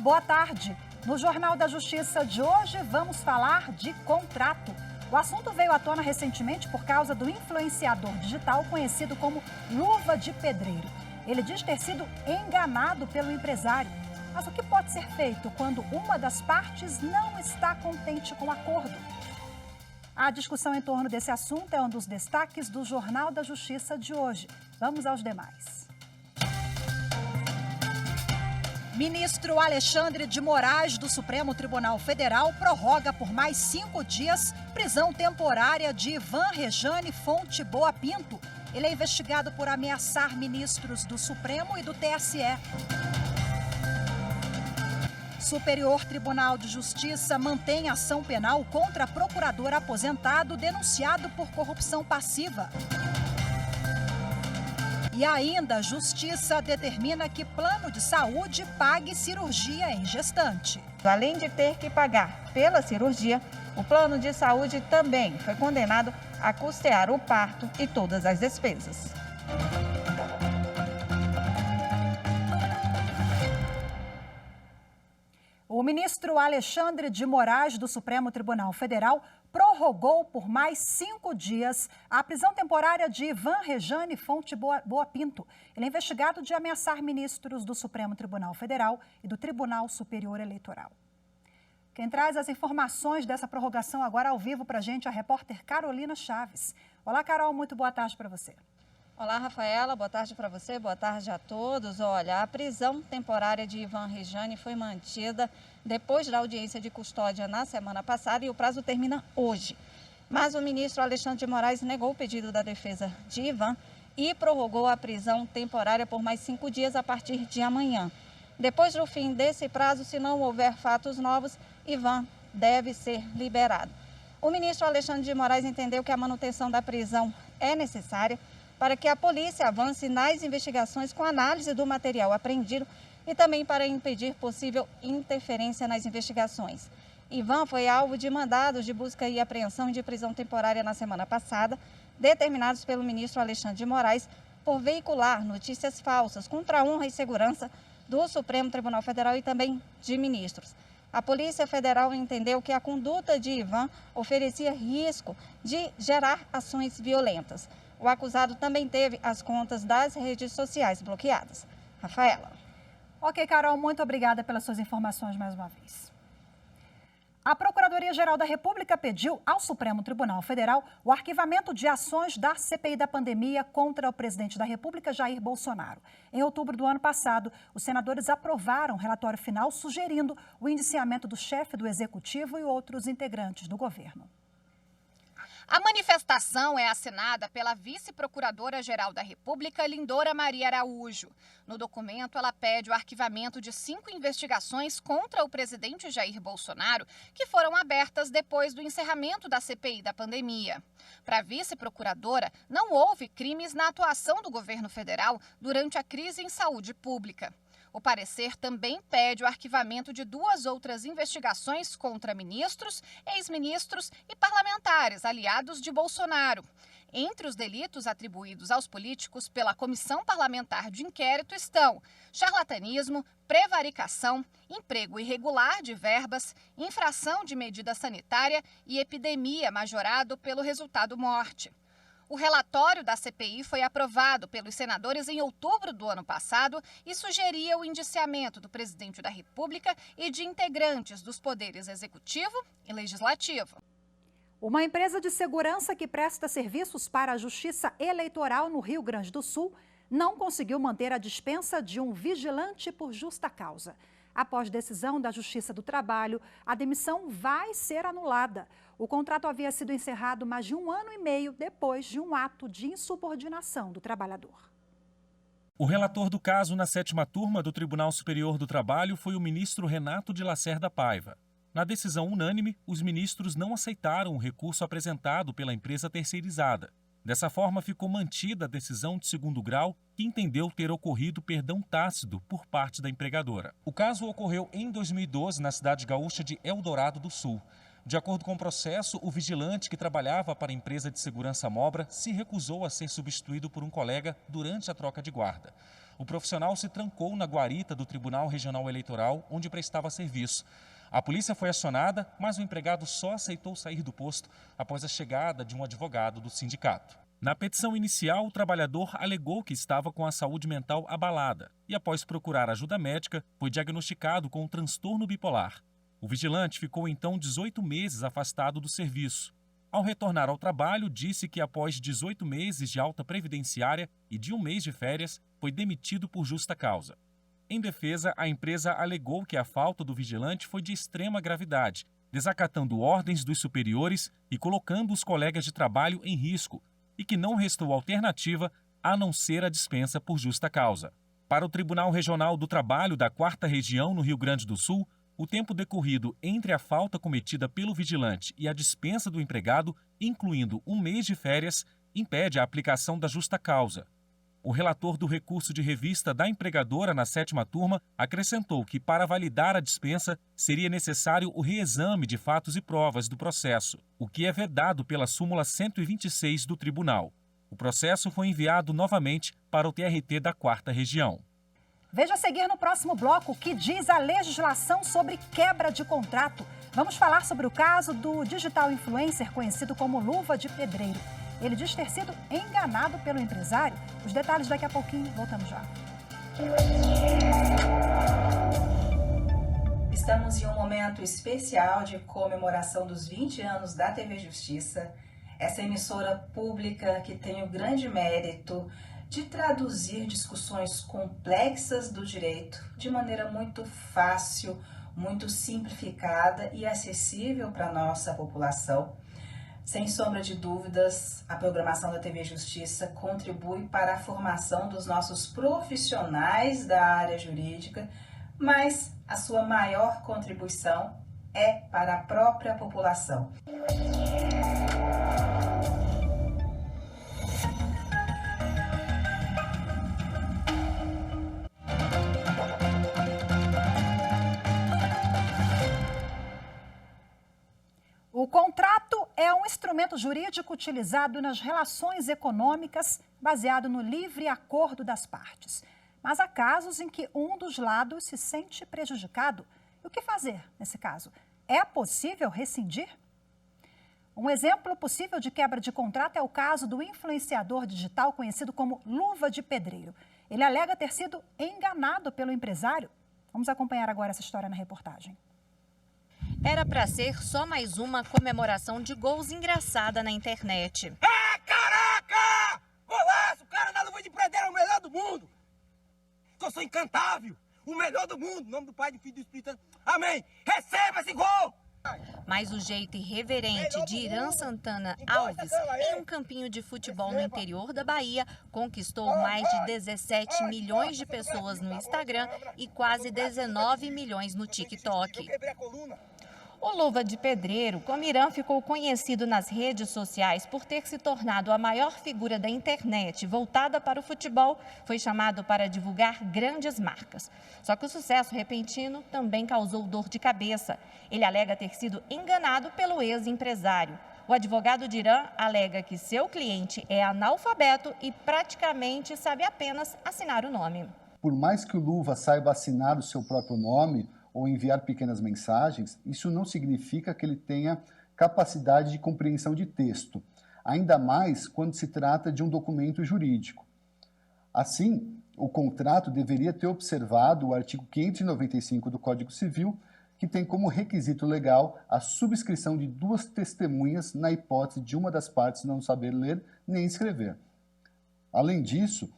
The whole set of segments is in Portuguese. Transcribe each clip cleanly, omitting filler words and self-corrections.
Boa tarde. No Jornal da Justiça de hoje, vamos falar de contrato. O assunto veio à tona recentemente por causa do influenciador digital conhecido como Luva de Pedreiro. Ele diz ter sido enganado pelo empresário. Mas o que pode ser feito quando uma das partes não está contente com o acordo? A discussão em torno desse assunto é um dos destaques do Jornal da Justiça de hoje. Vamos aos demais. Ministro Alexandre de Moraes, do Supremo Tribunal Federal, prorroga por mais 5 dias prisão temporária de Ivan Rejane Fonte Boa Pinto. Ele é investigado por ameaçar ministros do Supremo e do TSE. Superior Tribunal de Justiça mantém ação penal contra procurador aposentado denunciado por corrupção passiva. E ainda, a Justiça determina que plano de saúde pague cirurgia em gestante. Além de ter que pagar pela cirurgia, o plano de saúde também foi condenado a custear o parto e todas as despesas. O ministro Alexandre de Moraes, do Supremo Tribunal Federal, prorrogou por mais 5 dias a prisão temporária de Ivan Rejane Fonte Boa Pinto. Ele é investigado de ameaçar ministros do Supremo Tribunal Federal e do Tribunal Superior Eleitoral. Quem traz as informações dessa prorrogação agora ao vivo para a gente é a repórter Carolina Chaves. Olá, Carol, muito boa tarde para você. Olá, Rafaela, boa tarde para você, boa tarde a todos. Olha, a prisão temporária de Ivan Rejane foi mantida depois da audiência de custódia na semana passada e o prazo termina hoje. Mas o ministro Alexandre de Moraes negou o pedido da defesa de Ivan e prorrogou a prisão temporária por mais 5 dias a partir de amanhã. Depois do fim desse prazo, se não houver fatos novos, Ivan deve ser liberado. O ministro Alexandre de Moraes entendeu que a manutenção da prisão é necessária para que a polícia avance nas investigações com análise do material apreendido e também para impedir possível interferência nas investigações. Ivan foi alvo de mandados de busca e apreensão e de prisão temporária na semana passada, determinados pelo ministro Alexandre de Moraes por veicular notícias falsas contra a honra e segurança do Supremo Tribunal Federal e também de ministros. A Polícia Federal entendeu que a conduta de Ivan oferecia risco de gerar ações violentas. O acusado também teve as contas das redes sociais bloqueadas. Rafaela. Ok, Carol, muito obrigada pelas suas informações mais uma vez. A Procuradoria-Geral da República pediu ao Supremo Tribunal Federal o arquivamento de ações da CPI da pandemia contra o presidente da República, Jair Bolsonaro. Em outubro do ano passado, os senadores aprovaram o relatório final sugerindo o indiciamento do chefe do Executivo e outros integrantes do governo. A manifestação é assinada pela vice-procuradora-geral da República, Lindora Maria Araújo. No documento, ela pede o arquivamento de 5 investigações contra o presidente Jair Bolsonaro, que foram abertas depois do encerramento da CPI da pandemia. Para a vice-procuradora, não houve crimes na atuação do governo federal durante a crise em saúde pública. O parecer também pede o arquivamento de 2 outras investigações contra ministros, ex-ministros e parlamentares aliados de Bolsonaro. Entre os delitos atribuídos aos políticos pela Comissão Parlamentar de Inquérito estão charlatanismo, prevaricação, emprego irregular de verbas, infração de medida sanitária e epidemia majorado pelo resultado morte. O relatório da CPI foi aprovado pelos senadores em outubro do ano passado e sugeria o indiciamento do presidente da República e de integrantes dos poderes executivo e legislativo. Uma empresa de segurança que presta serviços para a Justiça Eleitoral no Rio Grande do Sul não conseguiu manter a dispensa de um vigilante por justa causa. Após decisão da Justiça do Trabalho, a demissão vai ser anulada. O contrato havia sido encerrado mais de 1 ano e meio depois de um ato de insubordinação do trabalhador. O relator do caso na 7ª turma do Tribunal Superior do Trabalho foi o ministro Renato de Lacerda Paiva. Na decisão unânime, os ministros não aceitaram o recurso apresentado pela empresa terceirizada. Dessa forma, ficou mantida a decisão de 2º grau, que entendeu ter ocorrido perdão tácito por parte da empregadora. O caso ocorreu em 2012 na cidade gaúcha de Eldorado do Sul. De acordo com o processo, o vigilante que trabalhava para a empresa de segurança Mobra se recusou a ser substituído por um colega durante a troca de guarda. O profissional se trancou na guarita do Tribunal Regional Eleitoral, onde prestava serviço. A polícia foi acionada, mas o empregado só aceitou sair do posto após a chegada de um advogado do sindicato. Na petição inicial, o trabalhador alegou que estava com a saúde mental abalada e, após procurar ajuda médica, foi diagnosticado com um transtorno bipolar. O vigilante ficou então 18 meses afastado do serviço. Ao retornar ao trabalho, disse que após 18 meses de alta previdenciária e de um mês de férias, foi demitido por justa causa. Em defesa, a empresa alegou que a falta do vigilante foi de extrema gravidade, desacatando ordens dos superiores e colocando os colegas de trabalho em risco, e que não restou alternativa a não ser a dispensa por justa causa. Para o Tribunal Regional do Trabalho da 4ª Região, no Rio Grande do Sul, o tempo decorrido entre a falta cometida pelo vigilante e a dispensa do empregado, incluindo um mês de férias, impede a aplicação da justa causa. O relator do recurso de revista da empregadora na 7ª turma acrescentou que, para validar a dispensa, seria necessário o reexame de fatos e provas do processo, o que é vedado pela súmula 126 do tribunal. O processo foi enviado novamente para o TRT da 4ª Região. Veja a seguir no próximo bloco o que diz a legislação sobre quebra de contrato. Vamos falar sobre o caso do digital influencer conhecido como Luva de Pedreiro. Ele diz ter sido enganado pelo empresário. Os detalhes daqui a pouquinho, voltamos já. Estamos em um momento especial de comemoração dos 20 anos da TV Justiça. Essa emissora pública que tem o grande mérito de traduzir discussões complexas do direito de maneira muito fácil, muito simplificada e acessível para a nossa população. Sem sombra de dúvidas, a programação da TV Justiça contribui para a formação dos nossos profissionais da área jurídica, mas a sua maior contribuição é para a própria população. O contrato é um instrumento jurídico utilizado nas relações econômicas baseado no livre acordo das partes. Mas há casos em que um dos lados se sente prejudicado. E o que fazer nesse caso? É possível rescindir? Um exemplo possível de quebra de contrato é o caso do influenciador digital conhecido como Luva de Pedreiro. Ele alega ter sido enganado pelo empresário. Vamos acompanhar agora essa história na reportagem. Era para ser só mais uma comemoração de gols engraçada na internet. Ah, caraca! Golaço! O cara da Luva de Pedreiro é o melhor do mundo! Eu sou incantável! O melhor do mundo! Em nome do Pai, do Filho e do Espírito Santo. Amém! Receba esse gol! Mas o jeito irreverente de Irã Santana Alves, em um campinho de futebol no interior da Bahia, conquistou mais de 17 milhões de pessoas no Instagram e quase 19 milhões no TikTok. O Luva de Pedreiro, como Irã, ficou conhecido nas redes sociais por ter se tornado a maior figura da internet voltada para o futebol. Foi chamado para divulgar grandes marcas. Só que o sucesso repentino também causou dor de cabeça. Ele alega ter sido enganado pelo ex-empresário. O advogado de Irã alega que seu cliente é analfabeto e praticamente sabe apenas assinar o nome. Por mais que o Luva saiba assinar o seu próprio nome ou enviar pequenas mensagens, isso não significa que ele tenha capacidade de compreensão de texto, ainda mais quando se trata de um documento jurídico. Assim, o contrato deveria ter observado o artigo 595 do Código Civil, que tem como requisito legal a subscrição de 2 testemunhas na hipótese de uma das partes não saber ler nem escrever. Além disso,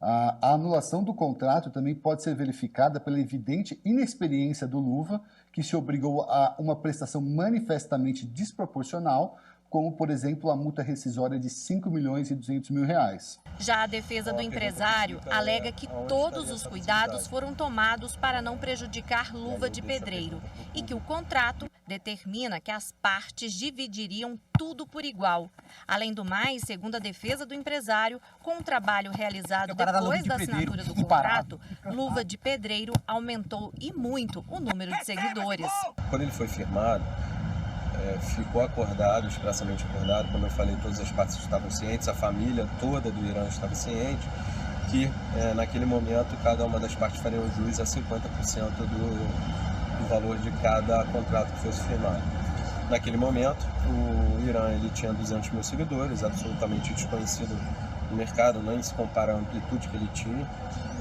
a anulação do contrato também pode ser verificada pela evidente inexperiência do Luva, que se obrigou a uma prestação manifestamente desproporcional, como, por exemplo, a multa rescisória de R$ 5.200.000. Já a defesa do empresário alega que todos os cuidados foram tomados para não prejudicar Luva de Pedreiro e que o contrato determina que as partes dividiriam tudo por igual. Além do mais, segundo a defesa do empresário, com o trabalho realizado depois da assinatura do contrato, Luva de Pedreiro aumentou e muito o número de seguidores. Quando ele foi firmado, ficou acordado, expressamente acordado, como eu falei, todas as partes estavam cientes, a família toda do Irã estava ciente, que, naquele momento, cada uma das partes faria jus a 50% do valor de cada contrato que fosse firmado. Naquele momento, o Irã ele tinha 200 mil seguidores, absolutamente desconhecido no mercado, nem se compara a amplitude que ele tinha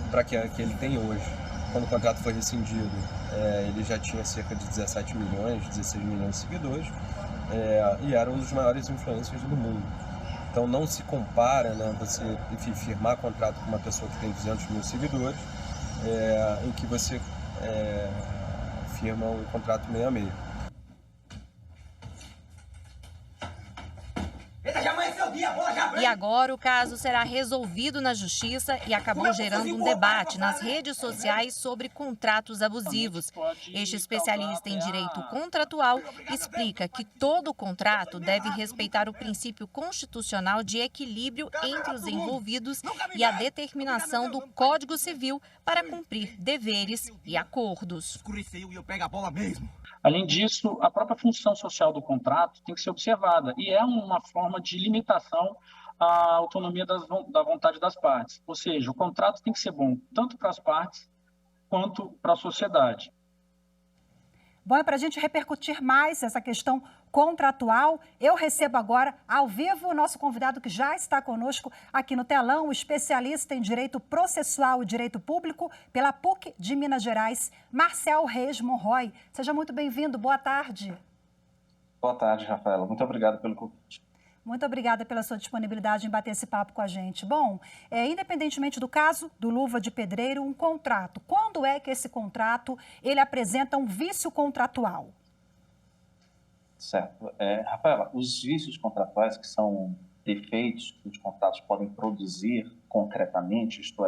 para que ele tem hoje. Quando o contrato foi rescindido, ele já tinha cerca de 17 milhões, 16 milhões de seguidores, e era um dos maiores influencers do mundo. Então não se compara, né, você firmar contrato com uma pessoa que tem 200 mil seguidores, em que você firma um contrato meio a meio. E agora o caso será resolvido na Justiça e acabou gerando um debate nas redes sociais sobre contratos abusivos. Este especialista em direito contratual explica que todo contrato deve respeitar o princípio constitucional de equilíbrio entre os envolvidos e a determinação do Código Civil para cumprir deveres e acordos. Além disso, a própria função social do contrato tem que ser observada e é uma forma de limitação à autonomia da vontade das partes. Ou seja, o contrato tem que ser bom tanto para as partes quanto para a sociedade. Bom, é para a gente repercutir mais essa questão contratual, eu recebo agora, ao vivo, o nosso convidado que já está conosco aqui no telão, o especialista em Direito Processual e Direito Público pela PUC de Minas Gerais, Marcel Reis Monroy. Seja muito bem-vindo, boa tarde. Boa tarde, Rafaela. Muito obrigado pelo convite. Muito obrigada pela sua disponibilidade em bater esse papo com a gente. Bom, independentemente do caso do Luva de Pedreiro, um contrato. Quando é que esse contrato ele apresenta um vício contratual? Certo. Rafaela, os vícios contratuais, que são defeitos que os contratos podem produzir concretamente, isto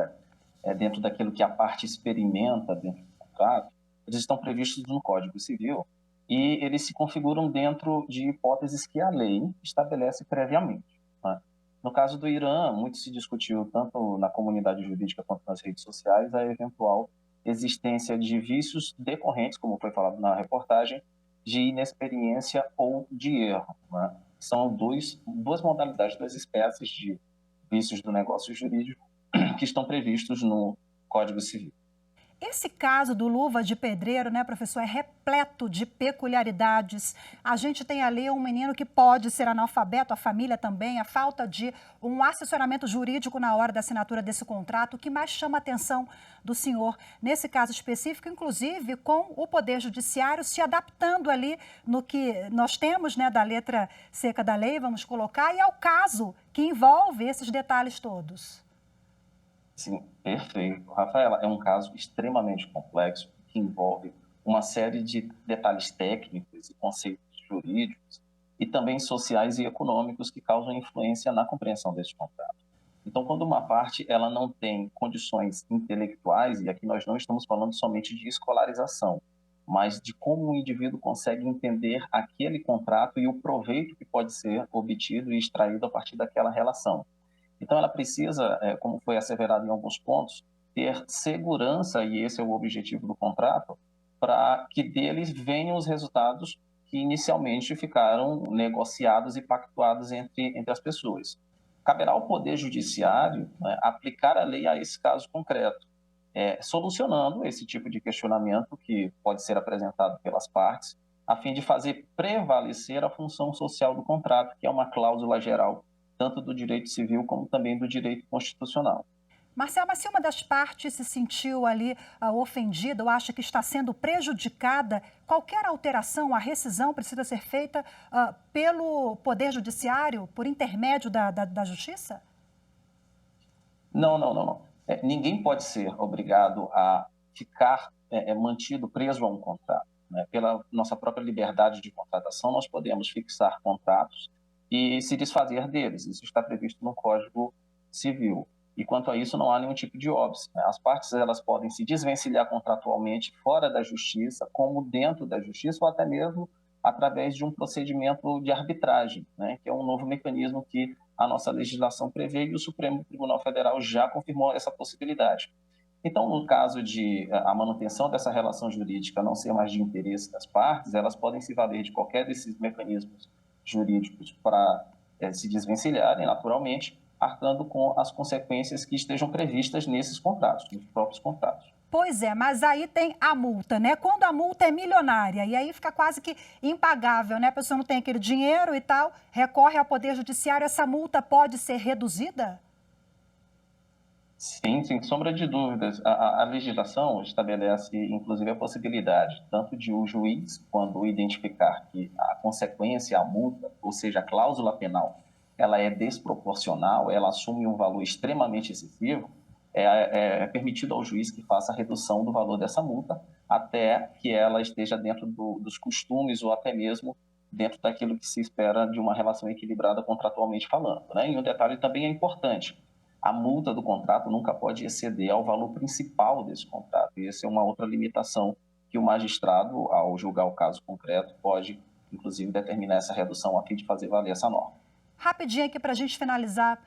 dentro daquilo que a parte experimenta dentro do contrato, eles estão previstos no Código Civil e eles se configuram dentro de hipóteses que a lei estabelece previamente, né? No caso do Irã, muito se discutiu, tanto na comunidade jurídica quanto nas redes sociais, a eventual existência de vícios decorrentes, como foi falado na reportagem, de inexperiência ou de erro, né? São duas modalidades, duas espécies de vícios do negócio jurídico que estão previstos no Código Civil. Esse caso do Luva de Pedreiro, né, professor, é repleto de peculiaridades. A gente tem ali um menino que pode ser analfabeto, a família também, a falta de um assessoramento jurídico na hora da assinatura desse contrato. O que mais chama a atenção do senhor, nesse caso específico, inclusive com o Poder Judiciário se adaptando ali no que nós temos, né, da letra seca da lei, vamos colocar, e ao caso que envolve esses detalhes todos. Sim, perfeito. Rafaela, é um caso extremamente complexo que envolve uma série de detalhes técnicos e conceitos jurídicos e também sociais e econômicos que causam influência na compreensão desse contrato. Então, quando uma parte ela não tem condições intelectuais, e aqui nós não estamos falando somente de escolarização, mas de como o indivíduo consegue entender aquele contrato e o proveito que pode ser obtido e extraído a partir daquela relação. Então, ela precisa, como foi asseverado em alguns pontos, ter segurança, e esse é o objetivo do contrato, para que deles venham os resultados que inicialmente ficaram negociados e pactuados entre as pessoas. Caberá ao Poder Judiciário, né, aplicar a lei a esse caso concreto, solucionando esse tipo de questionamento que pode ser apresentado pelas partes, a fim de fazer prevalecer a função social do contrato, que é uma cláusula geral tanto do direito civil como também do direito constitucional. Marcel, mas se uma das partes se sentiu ali ofendida ou acha que está sendo prejudicada, qualquer alteração, a rescisão precisa ser feita pelo Poder Judiciário, por intermédio da Justiça? Não. Ninguém pode ser obrigado a ficar mantido preso a um contrato, né? Pela nossa própria liberdade de contratação, nós podemos fixar contratos e se desfazer deles. Isso está previsto no Código Civil. E quanto a isso, não há nenhum tipo de óbice, né? As partes elas podem se desvencilhar contratualmente fora da Justiça, como dentro da Justiça, ou até mesmo através de um procedimento de arbitragem, né? Que é um novo mecanismo que a nossa legislação prevê e o Supremo Tribunal Federal já confirmou essa possibilidade. Então, no caso de a manutenção dessa relação jurídica não ser mais de interesse das partes, elas podem se valer de qualquer desses mecanismos jurídicos para se desvencilharem naturalmente, arcando com as consequências que estejam previstas nesses contratos, nos próprios contratos. Pois é, mas aí tem a multa, né? Quando a multa é milionária, e aí fica quase que impagável, né? A pessoa não tem aquele dinheiro e tal, recorre ao Poder Judiciário, essa multa pode ser reduzida? Sim, sem sombra de dúvidas. A legislação estabelece, inclusive, a possibilidade tanto de o juiz, quando identificar que a consequência, a multa, ou seja, a cláusula penal, ela é desproporcional, ela assume um valor extremamente excessivo, é permitido ao juiz que faça a redução do valor dessa multa até que ela esteja dentro dos costumes ou até mesmo dentro daquilo que se espera de uma relação equilibrada contratualmente falando, né? E um detalhe também é importante, a multa do contrato nunca pode exceder ao valor principal desse contrato, e essa é uma outra limitação que o magistrado, ao julgar o caso concreto, pode, inclusive, determinar essa redução a fim de fazer valer essa norma. Rapidinho aqui para a gente finalizar.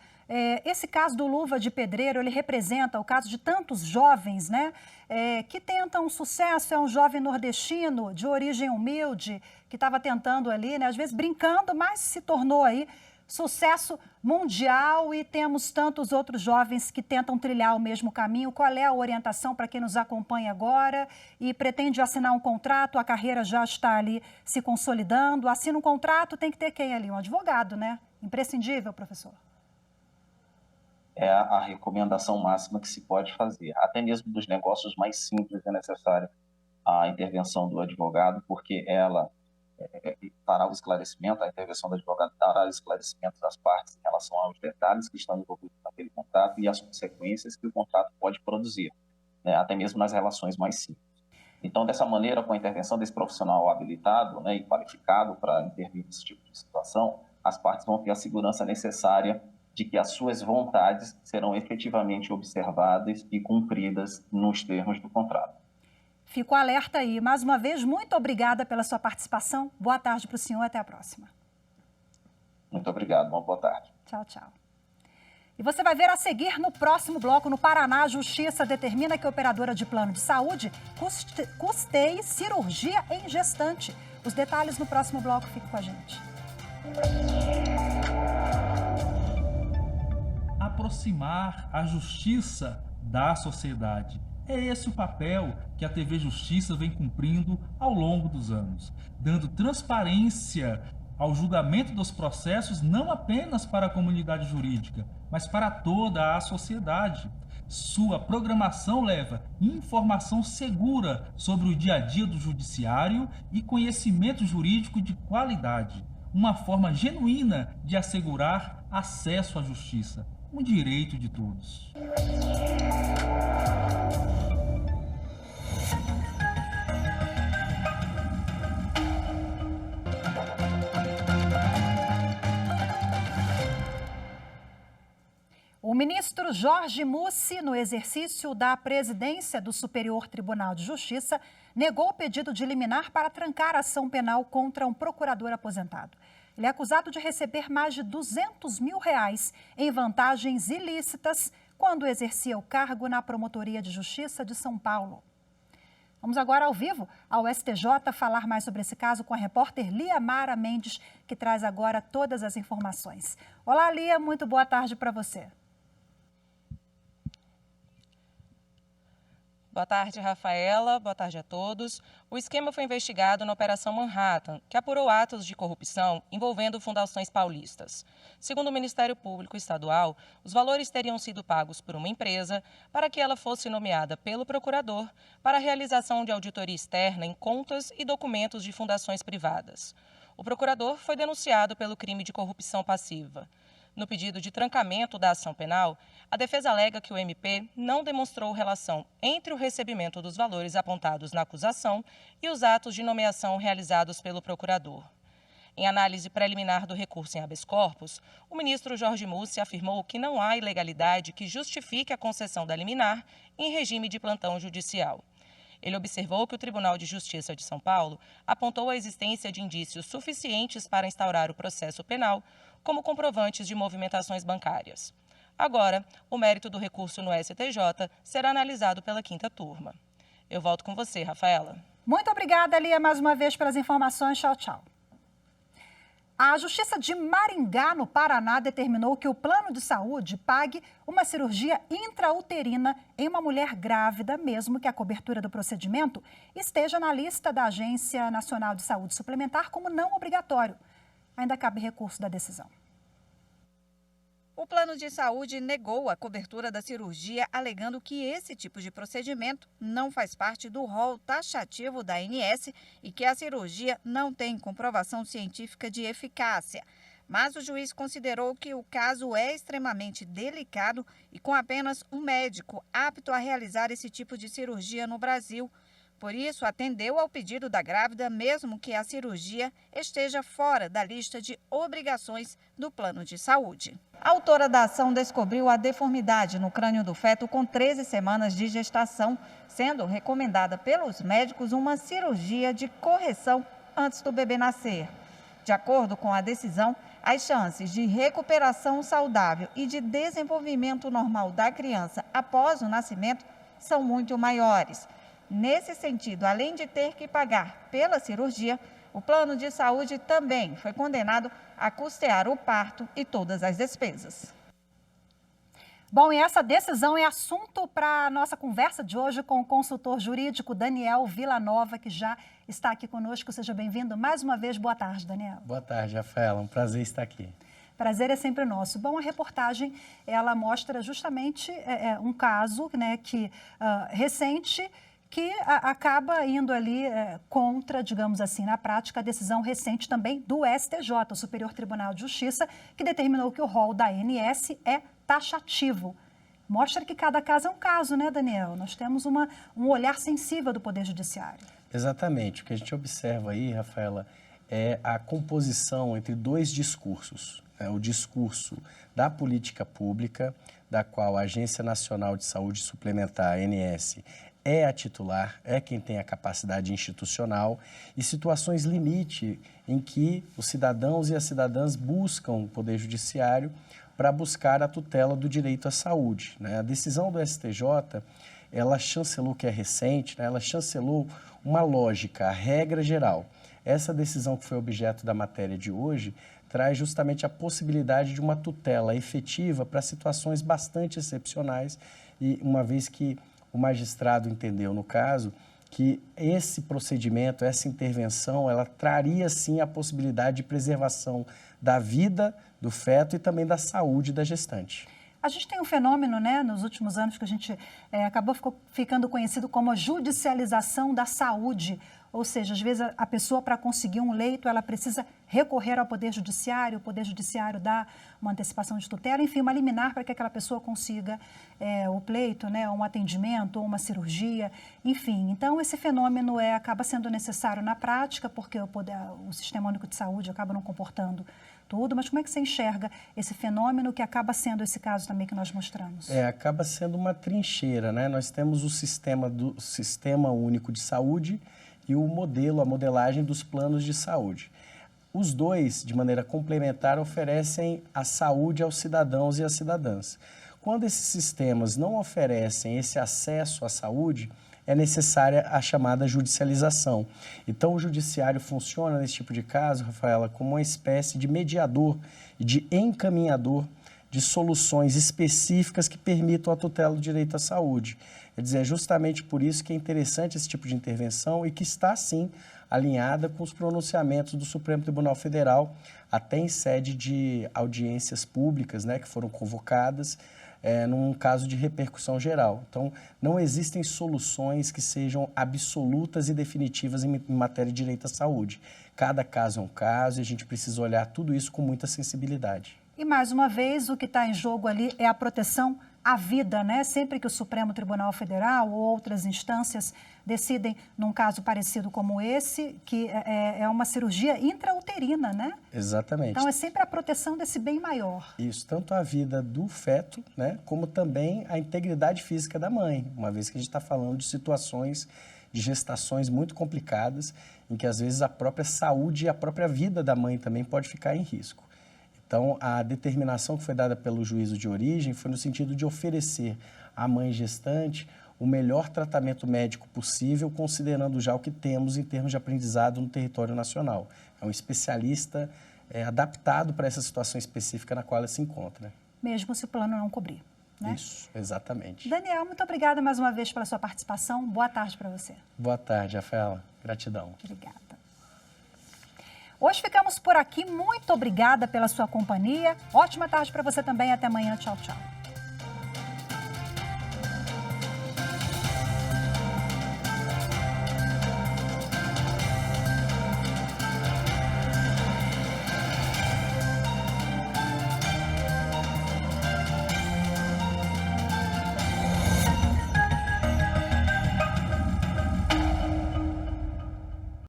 Esse caso do Luva de Pedreiro, ele representa o caso de tantos jovens, né, que tentam sucesso. É um jovem nordestino de origem humilde, que estava tentando ali, né, às vezes brincando, mas se tornou aí sucesso mundial, e temos tantos outros jovens que tentam trilhar o mesmo caminho. Qual é a orientação para quem nos acompanha agora e pretende assinar um contrato, a carreira já está ali se consolidando? Assina um contrato, tem que ter quem ali? Um advogado, né? Imprescindível, professor. É a recomendação máxima que se pode fazer. Até mesmo dos negócios mais simples é necessária a intervenção do advogado, porque ela fará o esclarecimento, a intervenção do advogado dará esclarecimentos às partes em relação aos detalhes que estão envolvidos naquele contrato e as consequências que o contrato pode produzir, né, até mesmo nas relações mais simples. Então, dessa maneira, com a intervenção desse profissional habilitado, né, e qualificado para intervir nesse tipo de situação, as partes vão ter a segurança necessária de que as suas vontades serão efetivamente observadas e cumpridas nos termos do contrato. Fico alerta aí. Mais uma vez, muito obrigada pela sua participação. Boa tarde para o senhor, até a próxima. Muito obrigado, uma boa tarde. Tchau, tchau. E você vai ver a seguir no próximo bloco. No Paraná, a Justiça determina que a operadora de plano de saúde custeie cirurgia em gestante. Os detalhes no próximo bloco, fique com a gente. Aproximar a justiça da sociedade. É esse o papel que a TV Justiça vem cumprindo ao longo dos anos, dando transparência ao julgamento dos processos, não apenas para a comunidade jurídica, mas para toda a sociedade. Sua programação leva informação segura sobre o dia a dia do judiciário e conhecimento jurídico de qualidade, uma forma genuína de assegurar acesso à justiça, um direito de todos. O ministro Jorge Mussi, no exercício da presidência do Superior Tribunal de Justiça, negou o pedido de liminar para trancar a ação penal contra um procurador aposentado. Ele é acusado de receber mais de R$200 mil em vantagens ilícitas quando exercia o cargo na Promotoria de Justiça de São Paulo. Vamos agora ao vivo ao STJ falar mais sobre esse caso com a repórter Lia Mara Mendes, que traz agora todas as informações. Olá, Lia, muito boa tarde para você. Boa tarde, Rafaela. Boa tarde a todos. O esquema foi investigado na Operação Manhattan, que apurou atos de corrupção envolvendo fundações paulistas. Segundo o Ministério Público Estadual, os valores teriam sido pagos por uma empresa para que ela fosse nomeada pelo procurador para a realização de auditoria externa em contas e documentos de fundações privadas. O procurador foi denunciado pelo crime de corrupção passiva. No pedido de trancamento da ação penal, a defesa alega que o MP não demonstrou relação entre o recebimento dos valores apontados na acusação e os atos de nomeação realizados pelo procurador. Em análise preliminar do recurso em habeas corpus, o ministro Jorge Mussi afirmou que não há ilegalidade que justifique a concessão da liminar em regime de plantão judicial. Ele observou que o Tribunal de Justiça de São Paulo apontou a existência de indícios suficientes para instaurar o processo penal, como comprovantes de movimentações bancárias. Agora, o mérito do recurso no STJ será analisado pela 5ª turma. Eu volto com você, Rafaela. Muito obrigada, Lia, mais uma vez pelas informações. Tchau, tchau. A Justiça de Maringá, no Paraná, determinou que o plano de saúde pague uma cirurgia intrauterina em uma mulher grávida, mesmo que a cobertura do procedimento esteja na lista da Agência Nacional de Saúde Suplementar como não obrigatório. Ainda cabe recurso da decisão. O plano de saúde negou a cobertura da cirurgia, alegando que esse tipo de procedimento não faz parte do rol taxativo da ANS e que a cirurgia não tem comprovação científica de eficácia. Mas o juiz considerou que o caso é extremamente delicado e com apenas um médico apto a realizar esse tipo de cirurgia no Brasil. Por isso, atendeu ao pedido da grávida, mesmo que a cirurgia esteja fora da lista de obrigações do plano de saúde. A autora da ação descobriu a deformidade no crânio do feto com 13 semanas de gestação, sendo recomendada pelos médicos uma cirurgia de correção antes do bebê nascer. De acordo com a decisão, as chances de recuperação saudável e de desenvolvimento normal da criança após o nascimento são muito maiores. Nesse sentido, além de ter que pagar pela cirurgia, o plano de saúde também foi condenado a custear o parto e todas as despesas. Bom, e essa decisão é assunto para a nossa conversa de hoje com o consultor jurídico Daniel Villanova, que já está aqui conosco. Seja bem-vindo mais uma vez. Boa tarde, Daniel. Boa tarde, Rafaela. Um prazer estar aqui. Prazer é sempre nosso. Bom, a reportagem, ela mostra justamente um caso, né, recente, que acaba indo ali contra, digamos assim, na prática, a decisão recente também do STJ, o Superior Tribunal de Justiça, que determinou que o rol da ANS é taxativo. Mostra que cada caso é um caso, né, Daniel? Nós temos um olhar sensível do Poder Judiciário. Exatamente. O que a gente observa aí, Rafaela, é a composição entre dois discursos. O discurso da política pública, da qual a Agência Nacional de Saúde Suplementar, ANS, é a titular, é quem tem a capacidade institucional, e situações limite em que os cidadãos e as cidadãs buscam o Poder Judiciário para buscar a tutela do direito à saúde, né? A decisão do STJ, ela chancelou, que é recente, né? Ela chancelou uma lógica, a regra geral. Essa decisão que foi objeto da matéria de hoje traz justamente a possibilidade de uma tutela efetiva para situações bastante excepcionais, e uma vez que o magistrado entendeu, no caso, que esse procedimento, essa intervenção, ela traria, sim, a possibilidade de preservação da vida do feto e também da saúde da gestante. A gente tem um fenômeno, né, nos últimos anos, que a gente ficou ficando conhecido como a judicialização da saúde. Ou seja, às vezes a pessoa, para conseguir um leito, ela precisa recorrer ao Poder Judiciário, o Poder Judiciário dá uma antecipação de tutela, enfim, uma liminar para que aquela pessoa consiga o pleito, né, um atendimento ou uma cirurgia, enfim. Então, esse fenômeno acaba sendo necessário na prática, porque o Sistema Único de Saúde acaba não comportando tudo, mas como é que você enxerga esse fenômeno que acaba sendo esse caso também que nós mostramos? Acaba sendo uma trincheira, né? Nós temos o Sistema Único de Saúde e o modelo, a modelagem dos planos de saúde. Os dois, de maneira complementar, oferecem a saúde aos cidadãos e às cidadãs. Quando esses sistemas não oferecem esse acesso à saúde, é necessária a chamada judicialização. Então, o judiciário funciona, nesse tipo de caso, Rafaela, como uma espécie de mediador e de encaminhador de soluções específicas que permitam a tutela do direito à saúde. Quer dizer, é justamente por isso que é interessante esse tipo de intervenção e que está, sim, alinhada com os pronunciamentos do Supremo Tribunal Federal, até em sede de audiências públicas, né, que foram convocadas, num caso de repercussão geral. Então, não existem soluções que sejam absolutas e definitivas em matéria de direito à saúde. Cada caso é um caso e a gente precisa olhar tudo isso com muita sensibilidade. E, mais uma vez, o que está em jogo ali é a proteção à vida, né? Sempre que o Supremo Tribunal Federal ou outras instâncias decidem, num caso parecido como esse, que é uma cirurgia intrauterina, né? Exatamente. Então, é sempre a proteção desse bem maior. Isso, tanto a vida do feto, né, como também a integridade física da mãe, uma vez que a gente está falando de situações de gestações muito complicadas, em que, às vezes, a própria saúde e a própria vida da mãe também pode ficar em risco. Então, a determinação que foi dada pelo juízo de origem foi no sentido de oferecer à mãe gestante o melhor tratamento médico possível, considerando já o que temos em termos de aprendizado no território nacional. É um especialista adaptado para essa situação específica na qual ela se encontra. Mesmo se o plano não cobrir, né? Isso, exatamente. Daniel, muito obrigada mais uma vez pela sua participação. Boa tarde para você. Boa tarde, Rafaela. Gratidão. Obrigada. Hoje ficamos por aqui. Muito obrigada pela sua companhia. Ótima tarde para você também. Até amanhã. Tchau, tchau.